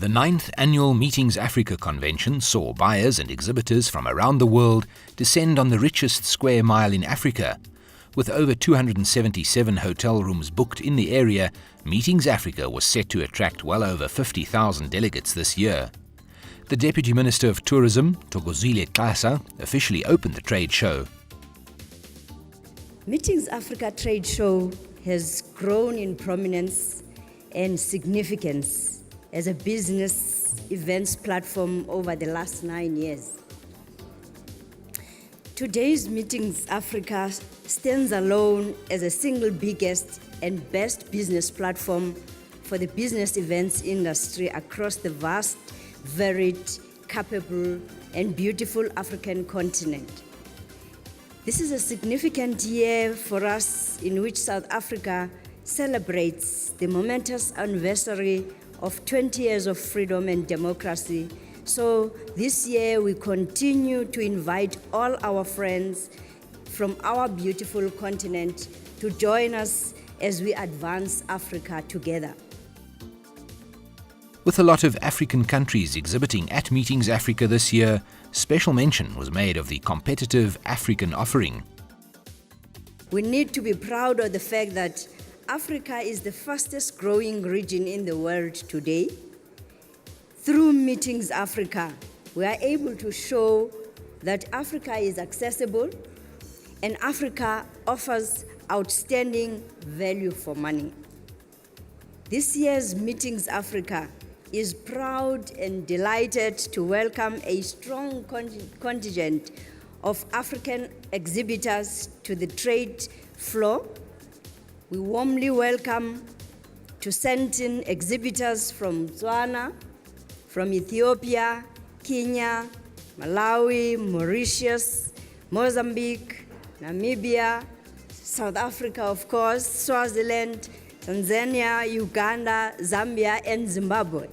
The 9th Annual Meetings Africa Convention saw buyers and exhibitors from around the world descend on the richest square mile in Africa. With over 277 hotel rooms booked in the area, Meetings Africa was set to attract well over 50,000 delegates this year. The Deputy Minister of Tourism, Thokozile Xasa, officially opened the trade show. Meetings Africa Trade Show has grown in prominence and significance as a business events platform over the last 9 years. Today's Meetings Africa stands alone as a single biggest and best business platform for the business events industry across the vast, varied, capable, and beautiful African continent. This is a significant year for us in which South Africa celebrates the momentous anniversary of 20 years of freedom and democracy. So this year we continue to invite all our friends from our beautiful continent to join us as we advance Africa together. With a lot of African countries exhibiting at Meetings Africa this year, special mention was made of the competitive African offering. We need to be proud of the fact that Africa is the fastest growing region in the world today. Through Meetings Africa, we are able to show that Africa is accessible and Africa offers outstanding value for money. This year's Meetings Africa is proud and delighted to welcome a strong contingent of African exhibitors to the trade floor. We warmly welcome to Sandton exhibitors from Botswana, from Ethiopia, Kenya, Malawi, Mauritius, Mozambique, Namibia, South Africa, of course, Swaziland, Tanzania, Uganda, Zambia, and Zimbabwe.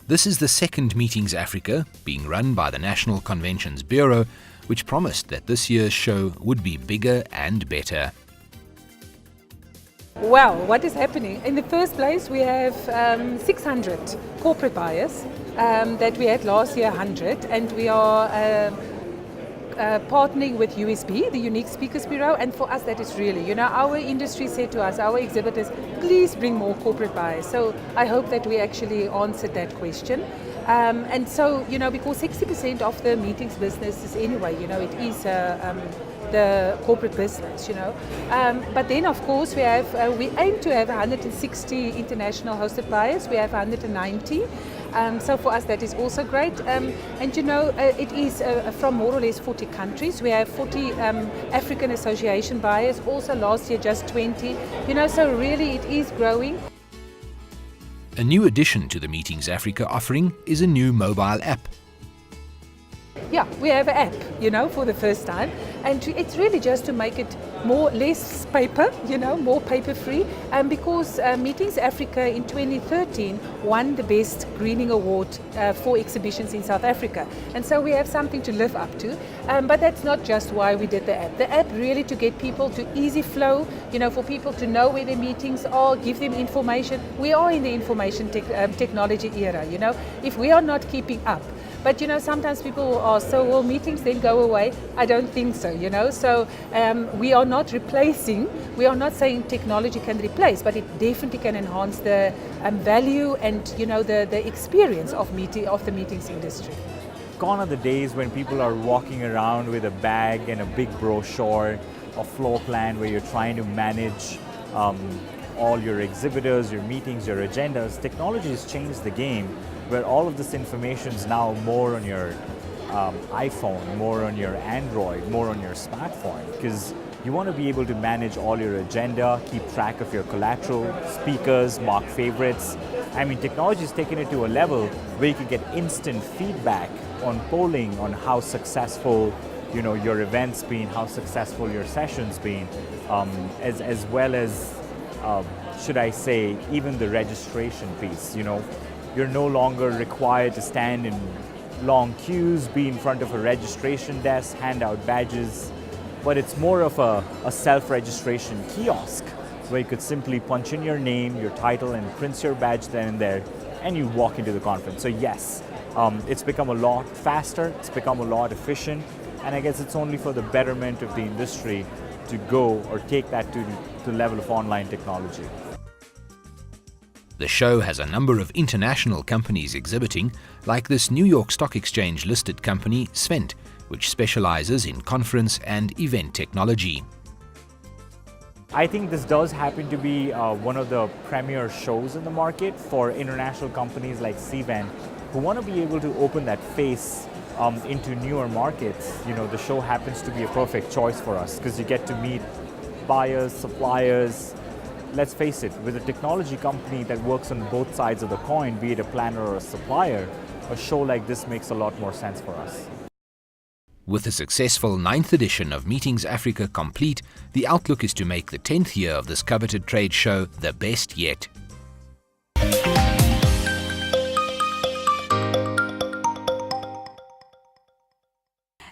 This is the second Meetings Africa, being run by the National Conventions Bureau, which promised that this year's show would be bigger and better. Well, what is happening? In the first place, we have 600 corporate buyers that we had last year, 100, and we are partnering with USB, the Unique Speakers Bureau, and for us that is really, our industry said to us, our exhibitors, please bring more corporate buyers. So I hope that we actually answered that question. And so, because 60% of the meetings business is anyway, it is the corporate business, But then, of course, we aim to have 160 international hosted buyers. We have 190. So for us, that is also great. It is from more or less 40 countries. We have 40 African Association buyers. Also last year, just 20. So really it is growing. A new addition to the Meetings Africa offering is a new mobile app. Yeah, we have an app, for the first time. And it's really just to make it less paper, more paper-free. Because Meetings Africa in 2013 won the Best Greening Award for exhibitions in South Africa. And so we have something to live up to. But that's not just why we did the app. The app really to get people to easy flow, for people to know where their meetings are, give them information. We are in the information technology era, If we are not keeping up, but sometimes people are will meetings then go away? I don't think so, So we are not replacing, we are not saying technology can replace, but it definitely can enhance the value and the experience of the meetings industry. Gone are the days when people are walking around with a bag and a big brochure or floor plan where you're trying to manage all your exhibitors, your meetings, your agendas. Technology has changed the game, where all of this information is now more on your iPhone, more on your Android, more on your smartphone, because you want to be able to manage all your agenda, keep track of your collateral, speakers, mark favorites. Technology has taken it to a level where you can get instant feedback on polling, on how successful your event's been, how successful your session's been, as well as, should I say, even the registration piece. You're no longer required to stand in long queues, be in front of a registration desk, hand out badges, but it's more of a self-registration kiosk where you could simply punch in your name, your title, and print your badge then and there, and you walk into the conference. So yes, it's become a lot faster, it's become a lot efficient, and I guess it's only for the betterment of the industry to go or take that to the level of online technology. The show has a number of international companies exhibiting, like this New York Stock Exchange listed company, Sandton, which specializes in conference and event technology. I think this does happen to be one of the premier shows in the market for international companies like Sandton who want to be able to open that face into newer markets. You know, the show happens to be a perfect choice for us because you get to meet buyers, suppliers. Let's face it, with a technology company that works on both sides of the coin, be it a planner or a supplier, a show like this makes a lot more sense for us. With the successful 9th edition of Meetings Africa complete, the outlook is to make the 10th year of this coveted trade show the best yet.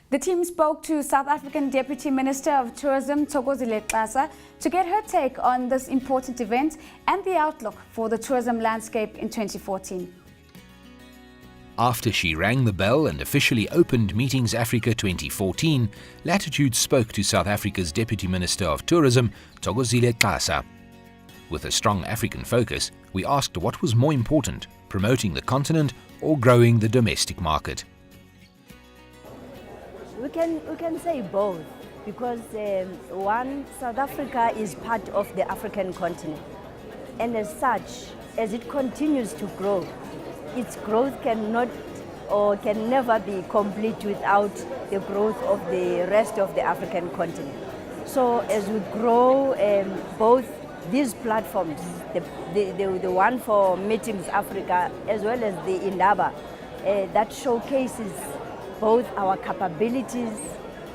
The team spoke to South African Deputy Minister of Tourism, Thokozile Xasa, to get her take on this important event and the outlook for the tourism landscape in 2014. After she rang the bell and officially opened Meetings Africa 2014, Latitude spoke to South Africa's Deputy Minister of Tourism, Thokozile Xasa. With a strong African focus, we asked what was more important, promoting the continent or growing the domestic market. We can say both, because one, South Africa is part of the African continent, and as such, as it continues to grow, its growth cannot or can never be complete without the growth of the rest of the African continent. So as we grow both these platforms, the one for Meetings Africa as well as the Indaba, that showcases both our capabilities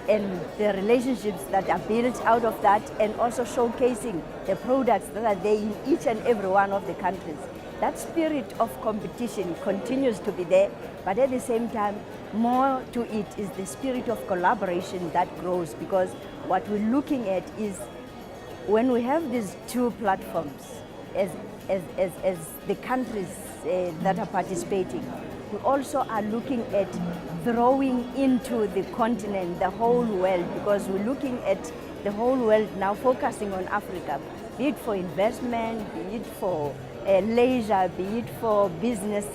and the relationships that are built out of that, and also showcasing the products that are there in each and every one of the countries. That spirit of competition continues to be there, but at the same time, more to it is the spirit of collaboration that grows, because what we're looking at is when we have these two platforms as the countries that are participating, we also are looking at throwing into the continent the whole world, because we're looking at the whole world now focusing on Africa, be it for investment, be it for leisure, be it for business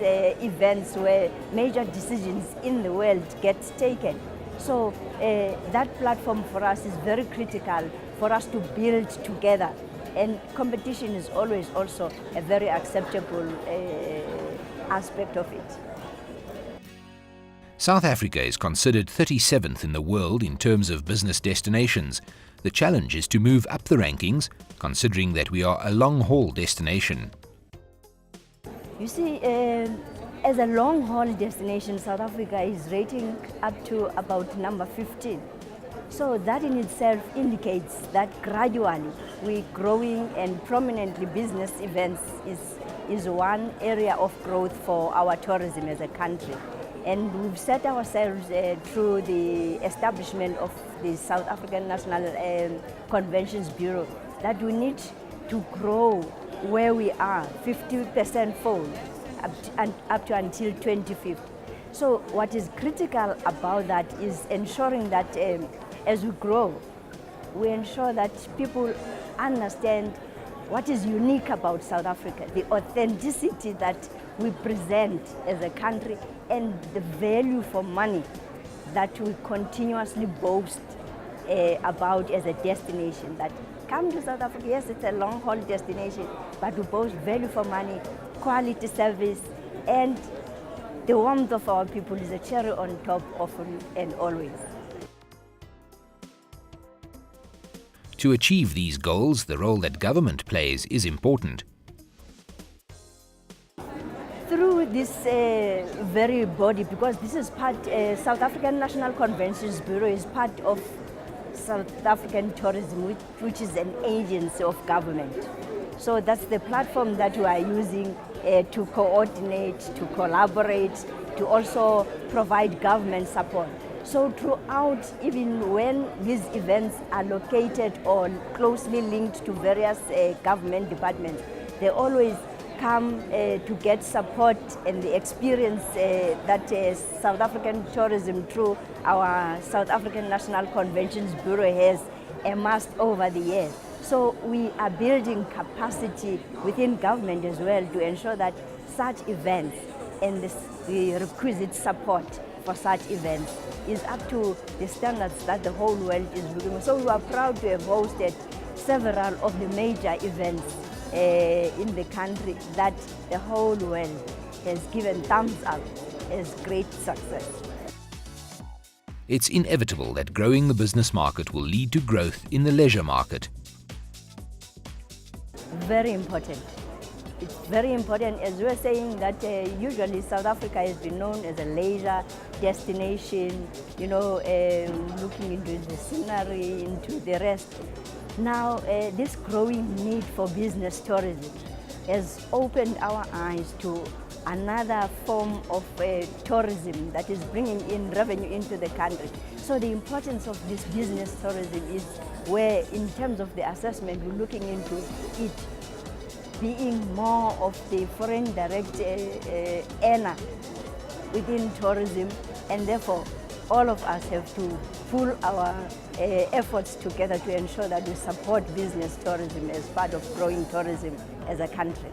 events where major decisions in the world get taken. So that platform for us is very critical for us to build together, and competition is always also a very acceptable aspect of it. South Africa is considered 37th in the world in terms of business destinations. The challenge is to move up the rankings, considering that we are a long-haul destination. You see, as a long-haul destination, South Africa is rating up to about number 15. So that in itself indicates that gradually we're growing, and prominently business events is one area of growth for our tourism as a country. And we've set ourselves through the establishment of the South African National Conventions Bureau that we need to grow where we are 50% fold up to until 2050. So what is critical about that is ensuring that as we grow, we ensure that people understand what is unique about South Africa, the authenticity that we present as a country, and the value for money that we continuously boast about as a destination. That come to South Africa, yes, it's a long-haul destination, but we boast value for money, quality service, and the warmth of our people is a cherry on top often and always. To achieve these goals, the role that government plays is important. Through this very body, because this is part, South African National Conventions Bureau is part of South African Tourism, which is an agency of government. So that's the platform that we are using to coordinate, to collaborate, to also provide government support. So throughout, even when these events are located or closely linked to various government departments, they always come to get support and the experience that South African tourism through our South African National Conventions Bureau has amassed over the years. So we are building capacity within government as well to ensure that such events and the requisite support for such events is up to the standards that the whole world is looking for. So we are proud to have hosted several of the major events in the country that the whole world has given thumbs up as great success. It's inevitable that growing the business market will lead to growth in the leisure market. Very important. It's very important, as we were saying, that usually South Africa has been known as a leisure destination, you know, looking into the scenery, into the rest. Now, this growing need for business tourism has opened our eyes to another form of tourism that is bringing in revenue into the country. So the importance of this business tourism is where, in terms of the assessment, we're looking into it being more of the foreign direct earner within tourism, and therefore all of us have to pull our efforts together to ensure that we support business tourism as part of growing tourism as a country.